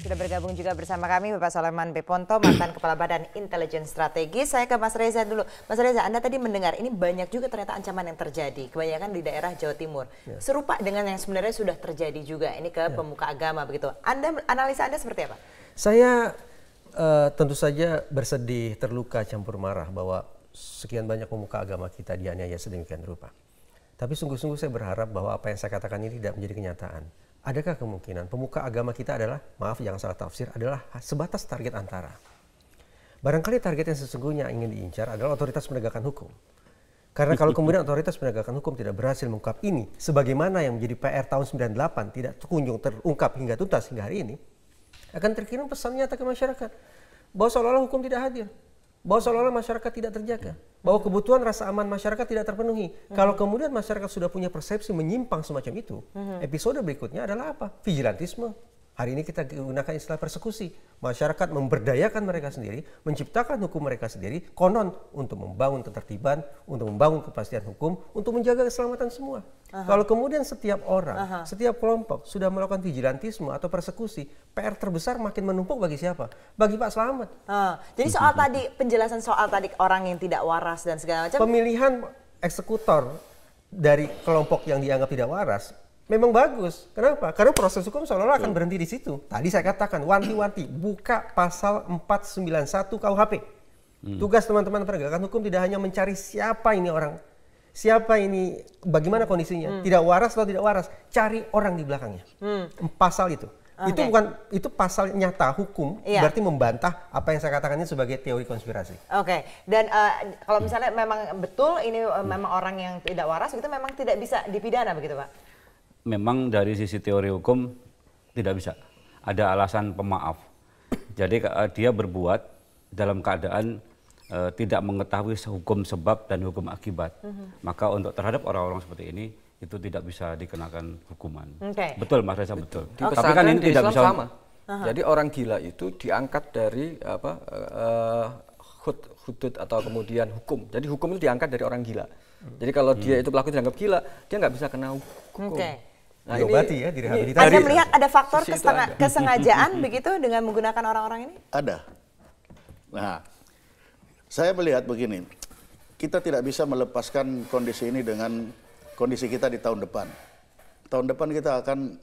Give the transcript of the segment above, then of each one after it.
Sudah bergabung juga bersama kami Bapak Soleman B. Ponto, mantan Kepala Badan Intelijen Strategis. Saya ke Mas Reza dulu. Mas Reza, Anda tadi mendengar ini banyak juga ternyata ancaman yang terjadi, kebanyakan di daerah Jawa Timur. Ya. Serupa dengan yang sebenarnya sudah terjadi juga ini ke pemuka agama begitu. Analisa Anda seperti apa? Saya tentu saja bersedih, terluka, campur marah bahwa sekian banyak pemuka agama kita dianiaya sedemikian rupa. Tapi sungguh-sungguh saya berharap bahwa apa yang saya katakan ini tidak menjadi kenyataan. Adakah kemungkinan pemuka agama kita adalah, maaf jangan salah tafsir, adalah sebatas target antara. Barangkali target yang sesungguhnya ingin diincar adalah otoritas penegakan hukum. Karena kalau kemudian otoritas penegakan hukum tidak berhasil mengungkap ini, sebagaimana yang menjadi PR tahun 98 tidak kunjung terungkap hingga tuntas hingga hari ini, akan terkirim pesan nyata ke masyarakat bahwa seolah-olah hukum tidak hadir, bahwa seolah-olah masyarakat tidak terjaga, bahwa kebutuhan rasa aman masyarakat tidak terpenuhi. Kalau kemudian masyarakat sudah punya persepsi menyimpang semacam itu, episode berikutnya adalah apa? Vigilantisme. Hari ini kita gunakan istilah persekusi. Masyarakat memberdayakan mereka sendiri, menciptakan hukum mereka sendiri, konon untuk membangun ketertiban, untuk membangun kepastian hukum, untuk menjaga keselamatan semua. Kalau kemudian setiap orang, setiap kelompok sudah melakukan vigilantisme atau persekusi, PR terbesar makin menumpuk bagi siapa? Bagi Pak Slamet. Jadi soal tadi, penjelasan soal tadi orang yang tidak waras dan segala macam. Pemilihan eksekutor dari kelompok yang dianggap tidak waras memang bagus. Kenapa? Karena proses hukum seolah-olah akan berhenti di situ. Tadi saya katakan, wanti-wanti, buka pasal 491 KUHP. Tugas teman-teman penegakan hukum tidak hanya mencari siapa ini orang, siapa ini, bagaimana kondisinya, tidak waras atau tidak waras, cari orang di belakangnya. Pasal itu. Itu pasal nyata hukum, berarti membantah apa yang saya katakan ini sebagai teori konspirasi. Dan kalau misalnya memang betul ini memang orang yang tidak waras, itu memang tidak bisa dipidana begitu Pak? Memang dari sisi teori hukum tidak bisa. Ada alasan pemaaf. Jadi dia berbuat dalam keadaan tidak mengetahui hukum sebab dan hukum akibat. Maka untuk terhadap orang-orang seperti ini itu tidak bisa dikenakan hukuman. Betul Mas Reza, betul. Tapi kan ini tidak bisa sama. Jadi orang gila itu diangkat dari hudud atau kemudian hukum. Jadi hukum itu diangkat dari orang gila. Jadi kalau dia itu pelaku dianggap gila, dia nggak bisa kena hukum. Nah, diobati ya, direhabilitasi. Anda melihat ada faktor kesengajaan begitu dengan menggunakan orang-orang ini? Ada. Nah, saya melihat begini, kita tidak bisa melepaskan kondisi ini dengan kondisi kita di tahun depan. Tahun depan kita akan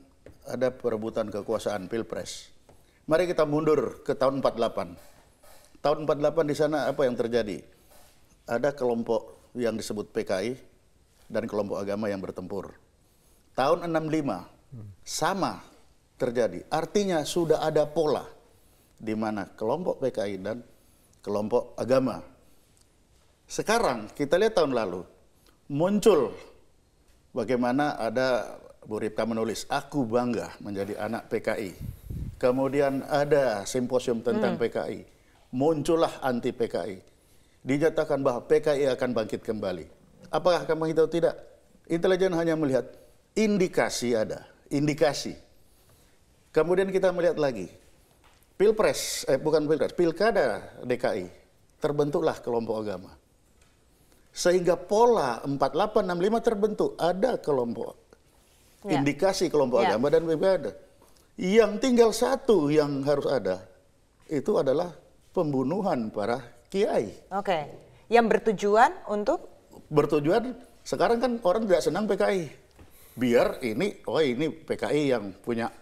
ada perebutan kekuasaan Pilpres. Mari kita mundur ke tahun 48. Tahun 48 di sana apa yang terjadi? Ada kelompok yang disebut PKI dan kelompok agama yang bertempur. Tahun 65 sama terjadi. Artinya sudah ada pola di mana kelompok PKI dan kelompok agama. Sekarang kita lihat tahun lalu muncul bagaimana ada Bu Ripka menulis, aku bangga menjadi anak PKI. Kemudian ada simposium tentang PKI. Muncullah anti PKI. Dinyatakan bahwa PKI akan bangkit kembali. Apakah akan bangkit atau tidak? Intelijen hanya melihat indikasi ada, indikasi. Kemudian kita melihat lagi, Pilkada DKI, terbentuklah kelompok agama. Sehingga pola 4865 terbentuk, ada kelompok, indikasi kelompok agama dan pilkada. Yang tinggal satu yang harus ada, itu adalah pembunuhan para kiai. Yang bertujuan untuk? Bertujuan, sekarang kan orang tidak senang PKI. Biar ini, ini PKI yang punya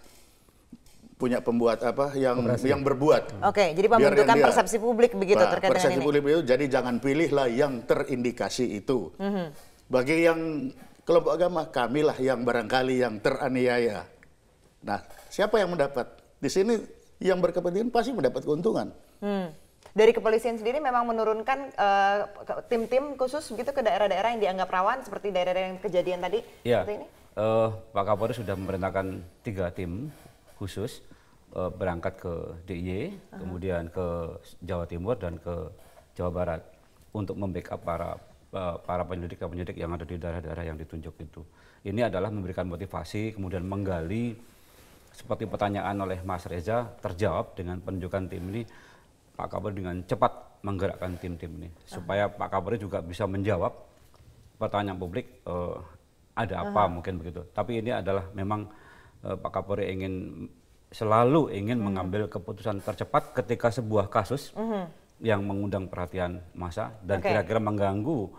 pembuat apa, yang berbuat. Jadi pembentukan persepsi publik begitu terkait dengan ini. Persepsi publik itu, jadi jangan pilihlah yang terindikasi itu. Bagi yang kelompok agama, kamilah yang barangkali yang teraniaya. Nah, siapa yang mendapat? Di sini yang berkepentingan pasti mendapat keuntungan. Dari kepolisian sendiri memang menurunkan tim-tim khusus begitu ke daerah-daerah yang dianggap rawan seperti daerah-daerah yang kejadian tadi seperti ini? Pak Kapolri sudah memerintahkan 3 tim khusus berangkat ke DIY, kemudian ke Jawa Timur dan ke Jawa Barat untuk membackup para penyelidik yang ada di daerah-daerah yang ditunjuk itu. Ini adalah memberikan motivasi, kemudian menggali seperti pertanyaan oleh Mas Reza terjawab dengan penunjukan tim ini. Pak Kapolri dengan cepat menggerakkan tim-tim ini supaya Pak Kapolri juga bisa menjawab pertanyaan publik. Ada apa mungkin begitu. Tapi ini adalah memang Pak Kapolri ingin selalu ingin mengambil keputusan tercepat ketika sebuah kasus yang mengundang perhatian massa dan kira-kira mengganggu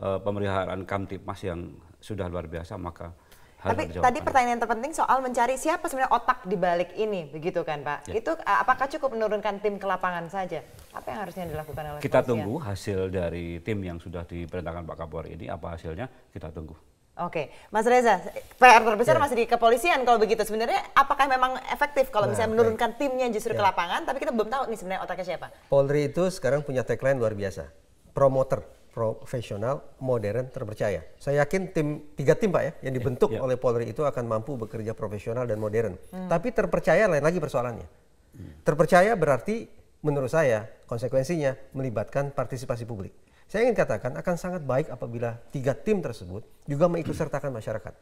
pemeliharaan Kamtipmas yang sudah luar biasa, maka tapi tadi pertanyaan yang terpenting soal mencari siapa sebenarnya otak di balik ini, begitu kan Pak? Ya. Itu apakah cukup menurunkan tim ke lapangan saja? Apa yang harusnya dilakukan oleh kita kepolisian? tunggu hasil dari tim yang sudah diperintahkan Pak Kapolri ini, apa hasilnya kita tunggu. Oke, Mas Reza, PR terbesar masih di kepolisian kalau begitu. Sebenarnya apakah memang efektif kalau misalnya menurunkan timnya justru ke lapangan, tapi kita belum tahu nih sebenarnya otaknya siapa? Polri itu sekarang punya tagline luar biasa, promoter, profesional, modern, terpercaya. Saya yakin 3 tim Pak ya, yang dibentuk oleh Polri itu akan mampu bekerja profesional dan modern. Tapi terpercaya lain lagi persoalannya. Terpercaya berarti menurut saya konsekuensinya melibatkan partisipasi publik. Saya ingin katakan akan sangat baik apabila 3 tim tersebut juga mengikutsertakan masyarakat.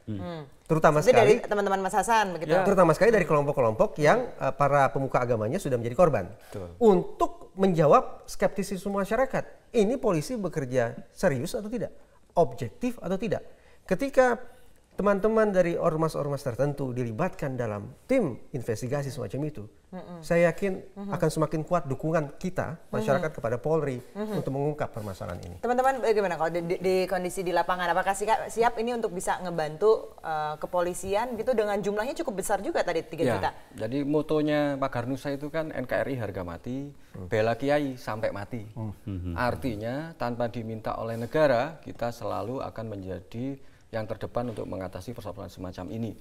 Terutama itu sekali dari teman-teman Mas Hasan begitu. Terutama sekali dari kelompok-kelompok yang para pemuka agamanya sudah menjadi korban. Untuk menjawab skeptisisme masyarakat. Ini polisi bekerja serius atau tidak? Objektif atau tidak? Ketika teman-teman dari ormas-ormas tertentu dilibatkan dalam tim investigasi semacam itu, saya yakin akan semakin kuat dukungan kita, masyarakat kepada Polri untuk mengungkap permasalahan ini. Teman-teman bagaimana kalau di kondisi di lapangan, apakah siap ini untuk bisa ngebantu kepolisian gitu dengan jumlahnya cukup besar juga tadi 3 juta? Jadi motonya Pak Garnusa itu kan NKRI harga mati, bela kiai sampai mati. Artinya tanpa diminta oleh negara, kita selalu akan menjadi yang terdepan untuk mengatasi persoalan semacam ini.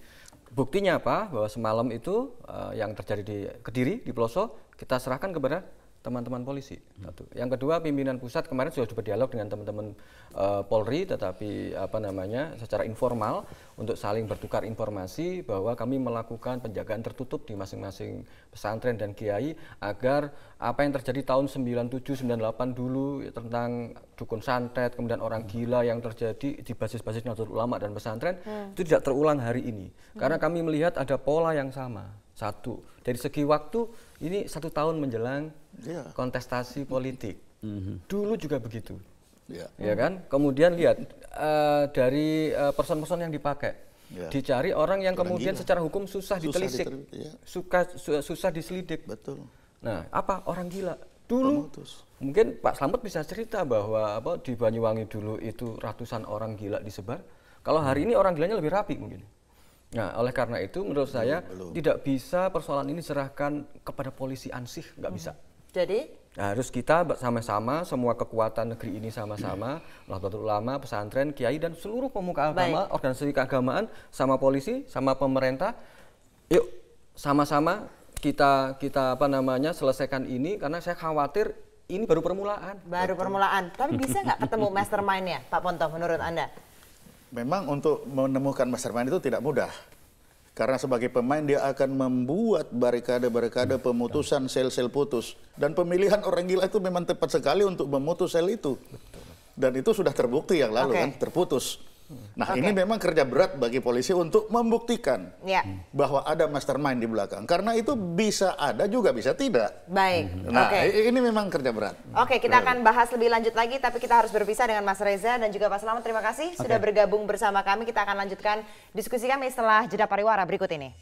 Buktinya apa? Bahwa semalam itu yang terjadi di Kediri, di Pelosok, kita serahkan kepada teman-teman polisi. Satu. Yang kedua, pimpinan pusat kemarin sudah berdialog dengan teman-teman Polri, tetapi secara informal untuk saling bertukar informasi bahwa kami melakukan penjagaan tertutup di masing-masing pesantren dan kiai agar apa yang terjadi tahun 97, 98 dulu tentang dukun santet, kemudian orang gila yang terjadi di basis-basis Nahdlatul Ulama dan pesantren itu tidak terulang hari ini. Karena kami melihat ada pola yang sama. Satu, dari segi waktu ini 1 tahun menjelang kontestasi politik. Dulu juga begitu. Ya kan? Kemudian lihat dari person-person yang dipakai. Dicari orang yang kemudian secara hukum susah ditelisik. Susah diselidik. Betul. Nah, apa? Orang gila. Dulu mungkin Pak Slamet bisa cerita bahwa di Banyuwangi dulu itu ratusan orang gila disebar. Kalau hari ini orang gilanya lebih rapi mungkin. Nah, oleh karena itu menurut saya tidak bisa persoalan ini diserahkan kepada polisi ansih, nggak bisa. Jadi harus kita sama-sama, semua kekuatan negeri ini sama-sama, Nahdlatul Ulama, pesantren, kiai dan seluruh pemuka agama, organisasi keagamaan, sama polisi, sama pemerintah. Yuk sama-sama kita selesaikan ini karena saya khawatir ini baru permulaan. Baru permulaan. Tapi bisa nggak ketemu mastermind-nya, Pak Ponto, menurut Anda? Memang untuk menemukan mastermind itu tidak mudah. Karena sebagai pemain dia akan membuat barikade-barikade pemutusan sel-sel putus. Dan pemilihan orang gila itu memang tepat sekali untuk memutus sel itu. Dan itu sudah terbukti yang lalu kan, terputus. Nah ini memang kerja berat bagi polisi untuk membuktikan bahwa ada mastermind di belakang. Karena itu bisa ada juga bisa tidak. Baik. Nah ini memang kerja berat. Oke, kita akan bahas lebih lanjut lagi, tapi kita harus berpisah dengan Mas Reza dan juga Pak Slamet. Terima kasih sudah bergabung bersama kami. Kita akan lanjutkan diskusi kami setelah jeda pariwara berikut ini.